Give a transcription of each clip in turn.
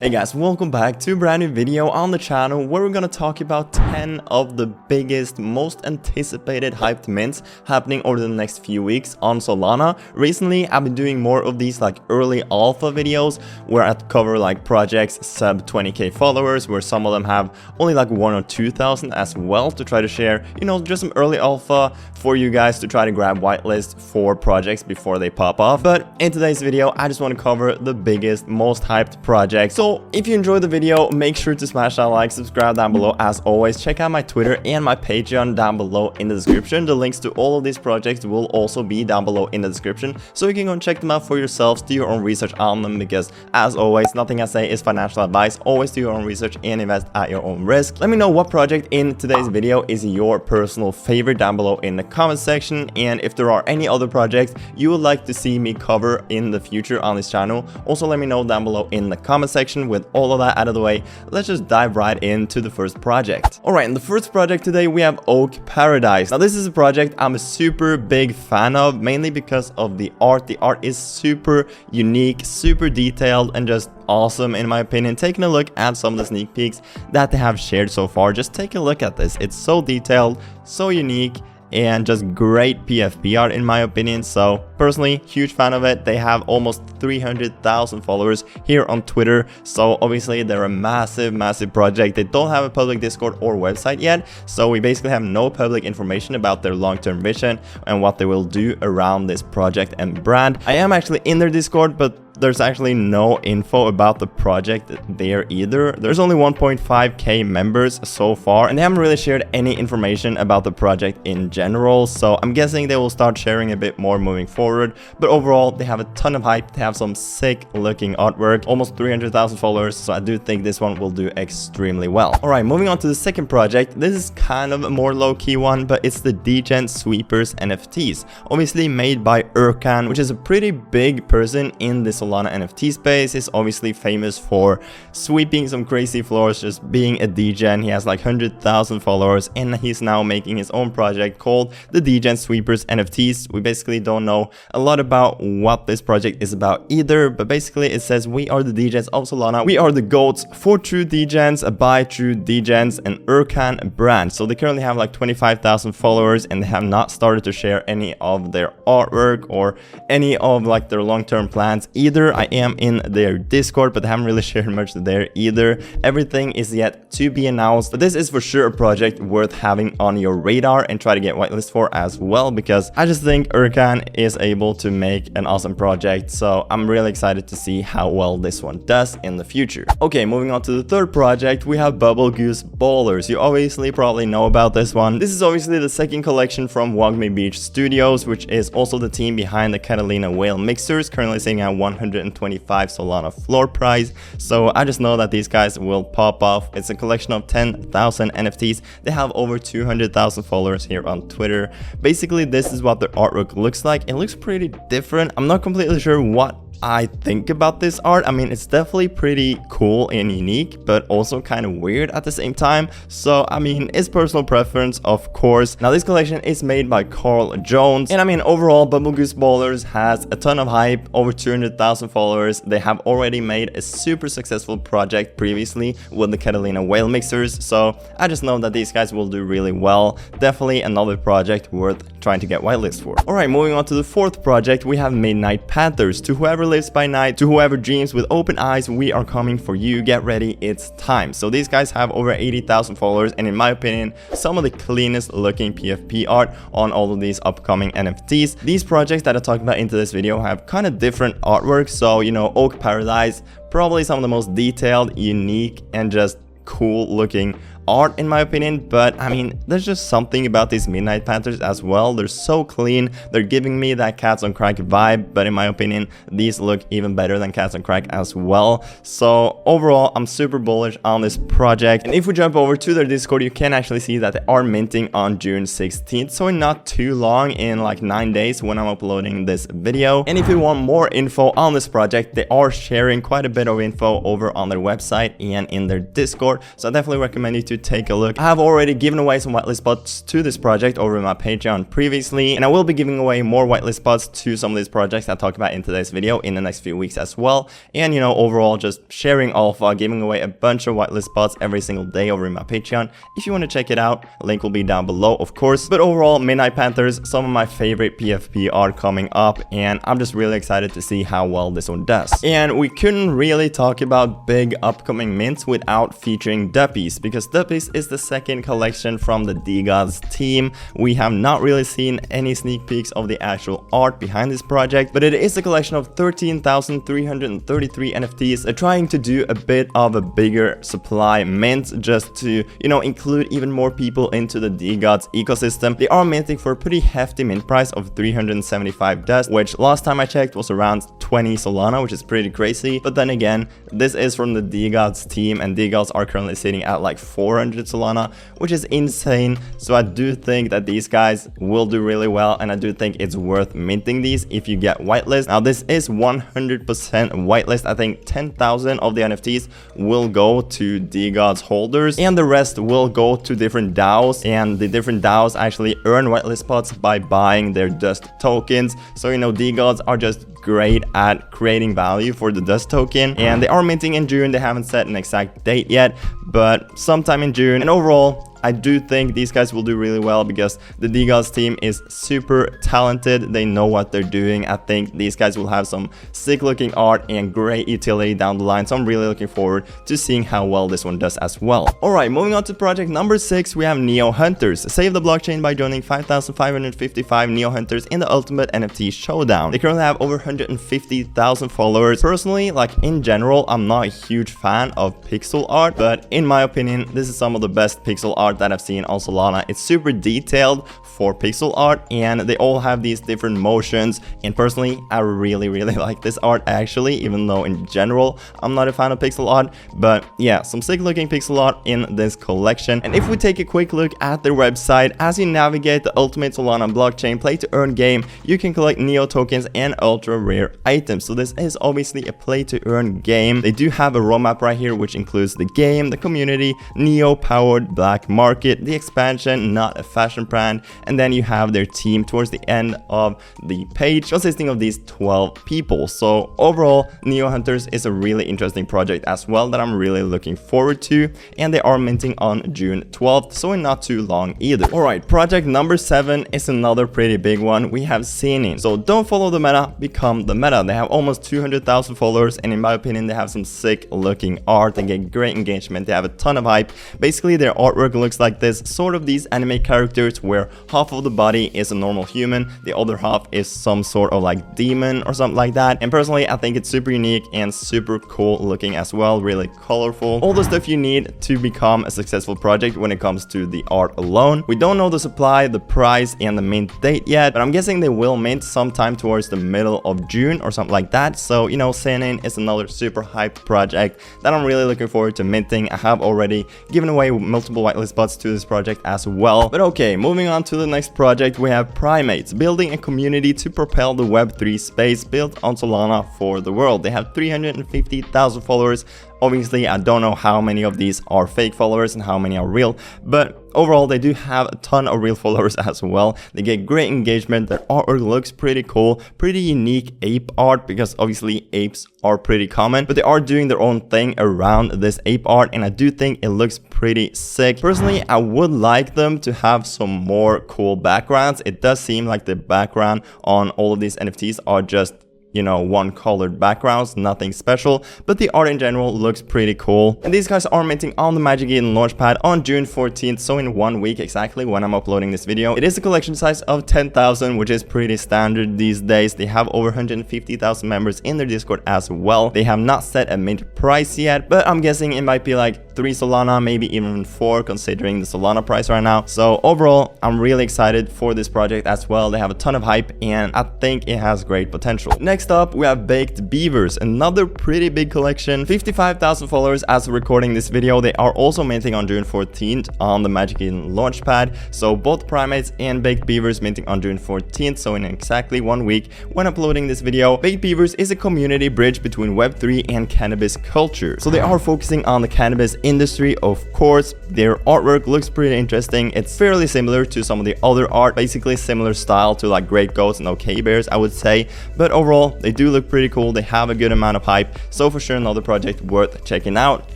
Hey guys, welcome back to a brand new video on the channel where we're gonna talk about 10 of the biggest, most anticipated hyped mints happening over the next few weeks on Solana. Recently, I've been doing more of these like early alpha videos where I cover like projects sub 20k followers, where some of them have only like 1 or 2,000 as well, to try to share, just some early alpha for you guys to try to grab whitelist for projects before they pop off. But in today's video, I just want to cover the biggest, most hyped projects. So if you enjoyed the video, make sure to smash that like, subscribe down below. As always, check out my Twitter and my Patreon down below in the description. The links to all of these projects will also be down below in the description, so you can go and check them out for yourselves, do your own research on them, because as always, nothing I say is financial advice. Always do your own research and invest at your own risk. Let me know what project in today's video is your personal favorite down below in the comment section, and if there are any other projects you would like to see me cover in the future on this channel, also let me know down below in the comment section. With all of that out of the way, let's just dive right into the first project. Alright, in the first project today we have Oak Paradise. Now this is a project I'm a super big fan of, mainly because of the art. The art is super unique, super detailed, and just awesome in my opinion. Taking a look at some of the sneak peeks that they have shared so far, just take a look at this. It's so detailed, so unique, and just great PFP art in my opinion. So personally, huge fan of it. They have almost 300,000 followers here on Twitter, so obviously they're a massive project. They don't have a public Discord or website yet, so we basically have no public information about their long-term vision and what they will do around this project and brand. I am actually in their Discord, but there's actually no info about the project there either. There's only 1.5k members so far, and they haven't really shared any information about the project in general, so I'm guessing they will start sharing a bit more moving forward. But overall, they have a ton of hype. They have some sick looking artwork, almost 300,000 followers, so I do think this one will do extremely well. Alright, moving on to the second project. This is kind of a more low-key one, but it's the Degen Sweepers NFTs, obviously made by Urkan, which is a pretty big person in this Solana NFT space. Is obviously famous for sweeping some crazy floors, just being a degen. He has like 100,000 followers, and he's now making his own project called the Degen Sweepers NFTs. We basically don't know a lot about what this project is about either, but basically it says, we are the degens of Solana, we are the goats for true degens, by true degens, and Urkan brand. So they currently have like 25,000 followers, and they have not started to share any of their artwork or any of like their long-term plans either. I am in their Discord, but they haven't really shared much there either. Everything is yet to be announced, but this is for sure a project worth having on your radar and try to get whitelist for as well, because I just think Urkan is able to make an awesome project. So I'm really excited to see how well this one does in the future. Okay, moving on to the third project, we have Bubblegoose Ballers. You obviously probably know about this one. This is obviously the second collection from Wagme Beach Studios, which is also the team behind the Catalina Whale mixers, currently sitting at 125 Solana floor price. So I just know that these guys will pop off. It's a collection of 10,000 NFTs. They have over 200,000 followers here on Twitter. Basically, this is what their artwork looks like. It looks pretty different. I'm not completely sure what I think about this art. I mean, it's definitely pretty cool and unique, but also kind of weird at the same time. So I mean, it's personal preference, of course. Now this collection is made by Carl Jones, and I mean, overall Bubblegoose Ballers has a ton of hype, over 200,000 followers. They have already made a super successful project previously with the Catalina Whale mixers, so I just know that these guys will do really well. Definitely another project worth trying to get whitelist for. Alright, moving on to the fourth project, we have Midnight Panthers. To whoever lives by night, to whoever dreams with open eyes, we are coming for you. Get ready, it's time. So these guys have over 80,000 followers, and in my opinion, some of the cleanest looking PFP art on all of these upcoming NFTs. These projects that I talked about into this video have kind of different artwork. So Oak Paradise, probably some of the most detailed, unique, and just cool looking art in my opinion. But I mean, there's just something about these Midnight Panthers as well. They're so clean. They're giving me that Cats on Crack vibe, but in my opinion, these look even better than Cats on Crack as well. So overall, I'm super bullish on this project. And if we jump over to their Discord, you can actually see that they are minting on June 16th, so in not too long, in like 9 days when I'm uploading this video. And if you want more info on this project, they are sharing quite a bit of info over on their website and in their Discord, so I definitely recommend you to take a look. I have already given away some whitelist spots to this project over my Patreon previously, and I will be giving away more whitelist spots to some of these projects I talk about in today's video in the next few weeks as well. And you know, overall just sharing alpha, giving away a bunch of whitelist spots every single day over in my Patreon. If you want to check it out, link will be down below, of course. But overall, Midnight Panthers, some of my favorite PFP are coming up, and I'm just really excited to see how well this one does. And we couldn't really talk about big upcoming mints without featuring Duppies, because Duppies is the second collection from the DGods team. We have not really seen any sneak peeks of the actual art behind this project, but it is a collection of 13,333 NFTs. They're trying to do a bit of a bigger supply mint just to, you know, include even more people into the DGods ecosystem. They are minting for a pretty hefty mint price of 375 dust, which last time I checked was around 20 Solana, which is pretty crazy. But then again, this is from the DGods team, and DGods are currently sitting at like 400 Solana, which is insane. So I do think that these guys will do really well, and I do think it's worth minting these if you get whitelist. Now this is 100% whitelist. I think 10,000 of the NFTs will go to DGods holders, and the rest will go to different DAOs, and the different DAOs actually earn whitelist spots by buying their dust tokens. So you know, DGods are just great at creating value for the dust token, and they are minting in June. They haven't set an exact date yet, but sometime in June. And overall, I do think these guys will do really well because the DGods team is super talented. They know what they're doing. I think these guys will have some sick looking art and great utility down the line. So I'm really looking forward to seeing how well this one does as well. Alright, moving on to project number 6, we have Neo Hunters. Save the blockchain by joining 5,555 Neo Hunters in the Ultimate NFT Showdown. They currently have over 150,000 followers. Personally, like in general, I'm not a huge fan of pixel art, but in my opinion, this is some of the best pixel art that I've seen on Solana. It's super detailed for pixel art, and they all have these different motions, and personally I really like this art actually, even though in general I'm not a fan of pixel art. But yeah, some sick looking pixel art in this collection. And if we take a quick look at their website, as you navigate the Ultimate Solana blockchain play to earn game, you can collect Neo tokens and ultra rare items. So this is obviously a play to earn game. They do have a roadmap right here, which includes the game, the community, Neo powered black market, the expansion, not a fashion brand, and then you have their team towards the end of the page, consisting of these 12 people. So overall, Neo Hunters is a really interesting project as well that I'm really looking forward to, and they are minting on June 12th, so in not too long either. Alright, project number 7 is another pretty big one. We have Zenin. So don't follow the meta, become the meta. They have almost 200,000 followers, and in my opinion, they have some sick looking art. They get great engagement. They have a ton of hype. Basically, their artwork looks like this, sort of these anime characters where half of the body is a normal human, the other half is some sort of like demon or something like that. And personally, I think it's super unique and super cool looking as well, really colorful. All the stuff you need to become a successful project when it comes to the art alone. We don't know the supply, the price, and the mint date yet, but I'm guessing they will mint sometime towards the middle of June or something like that. So you know, Zenin is another super hyped project that I'm really looking forward to minting. I have already given away multiple whitelist spots to this project as well. But okay, moving on to the next project, we have Primates, building a community to propel the Web3 space built on Solana for the world. They have 350,000 followers. Obviously, I don't know how many of these are fake followers and how many are real, but overall, they do have a ton of real followers as well. They get great engagement. Their artwork looks pretty cool, pretty unique ape art, because obviously apes are pretty common, but they are doing their own thing around this ape art, and I do think it looks pretty sick. Personally, I would like them to have some more cool backgrounds. It does seem like the background on all of these NFTs are just, you know, one colored backgrounds, nothing special, but the art in general looks pretty cool. And these guys are minting on the Magic Eden launchpad on June 14th, so in 1 week exactly when I'm uploading this video. It is a collection size of 10,000, which is pretty standard these days. They have over 150,000 members in their Discord as well. They have not set a mint price yet, but I'm guessing it might be like 3 Solana, maybe even 4, considering the Solana price right now. So overall, I'm really excited for this project as well. They have a ton of hype, and I think it has great potential. Next up, we have Baked Beavers, another pretty big collection, 55,000 followers as of recording this video. They are also minting on June 14th on the Magic Eden launchpad. So both Primates and Baked Beavers minting on June 14th, so in exactly 1 week when uploading this video. Baked Beavers is a community bridge between Web3 and cannabis culture. So they are focusing on the cannabis industry, of course. Their artwork looks pretty interesting. It's fairly similar to some of the other art, basically similar style to like Great Goats and OK Bears, I would say. But overall, they do look pretty cool. They have a good amount of hype, so for sure another project worth checking out.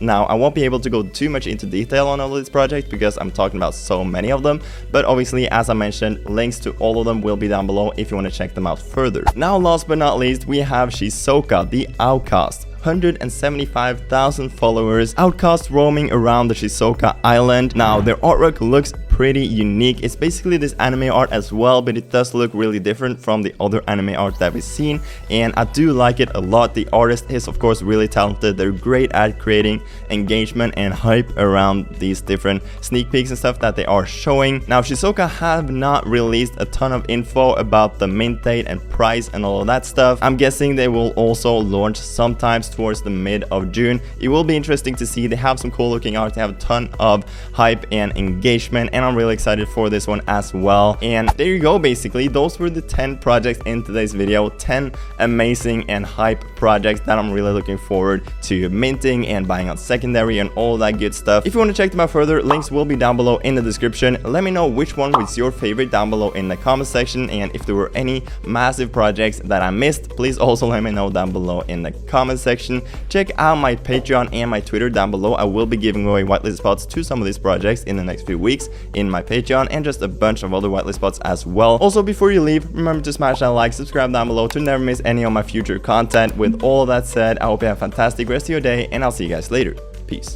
Now, I won't be able to go too much into detail on all of these projects because I'm talking about so many of them, but obviously, as I mentioned, links to all of them will be down below if you want to check them out further. Now, last but not least, we have Shisoka, the Outcast. 175,000 followers, outcast roaming around the Shisoka island. Now, their artwork looks pretty unique. It's basically this anime art as well, but it does look really different from the other anime art that we've seen, and I do like it a lot. The artist is of course really talented. They're great at creating engagement and hype around these different sneak peeks and stuff that they are showing. Now, Shisoka have not released a ton of info about the mint date and price and all of that stuff. I'm guessing they will also launch sometimes towards the mid of June. It will be interesting to see. They have some cool looking art. They have a ton of hype and engagement, and I'm really excited for this one as well. And there you go. Basically, those were the 10 projects in today's video. 10 amazing and hype projects that I'm really looking forward to minting and buying on secondary and all that good stuff. If you want to check them out further, links will be down below in the description. Let me know which one was your favorite down below in the comment section, and if there were any massive projects that I missed, please also let me know down below in the comment section. Check out my Patreon and my Twitter down below. I will be giving away whitelist spots to some of these projects in the next few weeks in my Patreon, and just a bunch of other whitelist spots as well. Also, before you leave, remember to smash that like, subscribe down below to never miss any of my future content. With all that said, I hope you have a fantastic rest of your day, and I'll see you guys later.